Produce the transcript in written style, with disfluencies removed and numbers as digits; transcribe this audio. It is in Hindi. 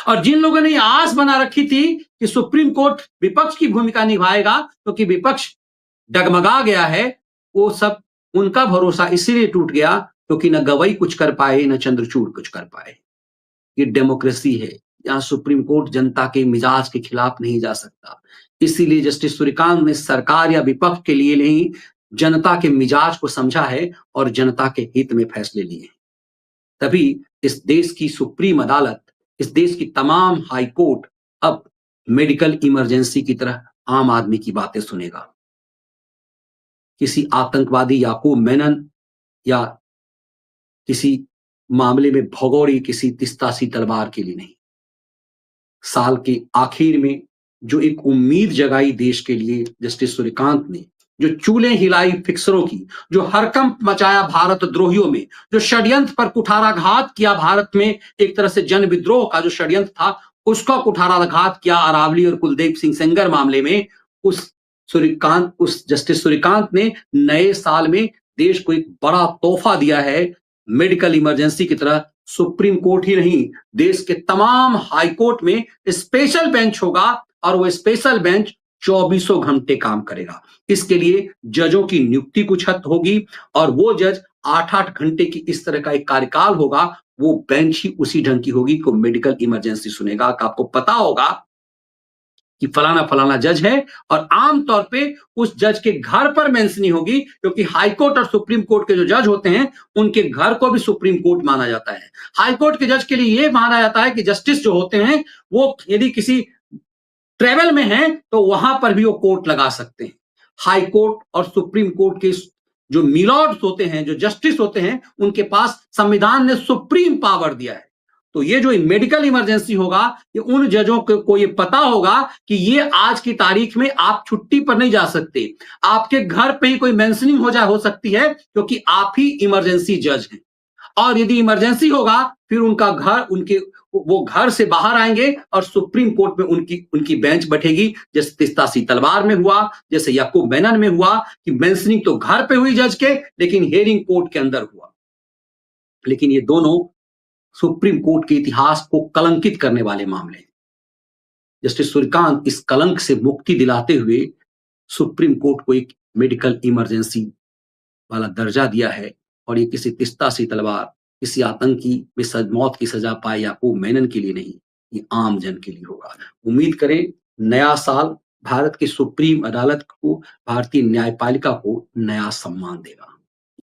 और जिन लोगों ने आस बना रखी थी कि सुप्रीम कोर्ट विपक्ष की भूमिका निभाएगा क्योंकि विपक्ष डगमगा गया है, वो सब उनका भरोसा इसीलिए टूट गया क्योंकि न गवई कुछ कर पाए न चंद्रचूड़ कुछ कर पाए। ये डेमोक्रेसी है, यहाँ सुप्रीम कोर्ट जनता के मिजाज के खिलाफ नहीं जा सकता। इसीलिए जस्टिस सूर्यकांत ने सरकार या विपक्ष के लिए नहीं, जनता के मिजाज को समझा है और जनता के हित में फैसले लिए हैं। तभी इस देश की सुप्रीम अदालत, इस देश की तमाम हाई कोर्ट अब मेडिकल इमरजेंसी की तरह आम आदमी की बातें सुनेगा। किसी आतंकवादी याकूब मेनन या किसी मामले में भगोड़ी किसी तिस्तासी तलवार के लिए नहीं। साल के आखिर में जो एक उम्मीद जगाई देश के लिए जस्टिस सूर्यकांत ने, जो चूल्हे हिलाई फिक्सरों की, जो हरकंप मचाया भारत द्रोहियों में, जो षड्यंत्र पर कुठाराघात किया भारत में, एक तरह से जन विद्रोह का जो षड्यंत्र था उसका कुठाराघात किया अरावली और कुलदीप सिंह सेंगर मामले में, उस जस्टिस सूर्यकांत ने नए साल में देश को एक बड़ा तोहफा दिया है। मेडिकल इमरजेंसी की तरह सुप्रीम कोर्ट ही नहीं, देश के तमाम हाई कोर्ट में स्पेशल बेंच होगा और वो स्पेशल बेंच 24 घंटे काम करेगा। इसके लिए जजों की नियुक्ति कुछ हद होगी और वो जज 8-8 घंटे की इस तरह का एक कार्यकाल होगा। वो बेंच ही उसी ढंग की होगी को मेडिकल इमरजेंसी सुनेगा। आपको पता होगा कि फलाना फलाना जज है और आमतौर पे उस जज के घर पर मेंशनिंग होगी क्योंकि हाई कोर्ट और सुप्रीम कोर्ट के जो जज होते हैं उनके घर को भी सुप्रीम कोर्ट माना जाता है। हाई कोर्ट के जज के लिए यह माना जाता है कि जस्टिस जो होते हैं वो यदि किसी ट्रेवल में हैं तो वहां पर भी वो कोर्ट लगा सकते हैं। हाई कोर्ट और सुप्रीम कोर्ट के जो मिलॉर्ड्स होते हैं, जो जस्टिस होते हैं, उनके पास संविधान ने सुप्रीम पावर दिया है। तो ये जो मेडिकल इमरजेंसी होगा, ये उन जजों को ये पता होगा कि ये आज की तारीख में आप छुट्टी पर नहीं जा सकते, आपके घर पे ही कोई मेंशनिंग हो सकती है क्योंकि आप ही इमरजेंसी जज हैं। और यदि इमरजेंसी होगा फिर उनका घर, वो घर से बाहर आएंगे और सुप्रीम कोर्ट में उनकी बेंच बैठेगी, जैसे तिस्तासी तलवार में हुआ, जैसे याकूब मेनन में हुआ कि मेंशनिंग तो घर पे हुई जज के, लेकिन हियरिंग कोर्ट के अंदर हुआ। लेकिन ये दोनों सुप्रीम कोर्ट के इतिहास को कलंकित करने वाले मामले हैं। जस्टिस सूर्यकांत इस कलंक से मुक्ति दिलाते हुए सुप्रीम कोर्ट को एक मेडिकल इमरजेंसी वाला दर्जा दिया है और ये किसी तिस्तासी तलवार, किसी आतंकी में मौत की सजा पाए याकूब मेनन के लिए नहीं, ये आम जन के लिए होगा। उम्मीद करें नया साल भारत की सुप्रीम अदालत को, भारतीय न्यायपालिका को नया सम्मान देगा।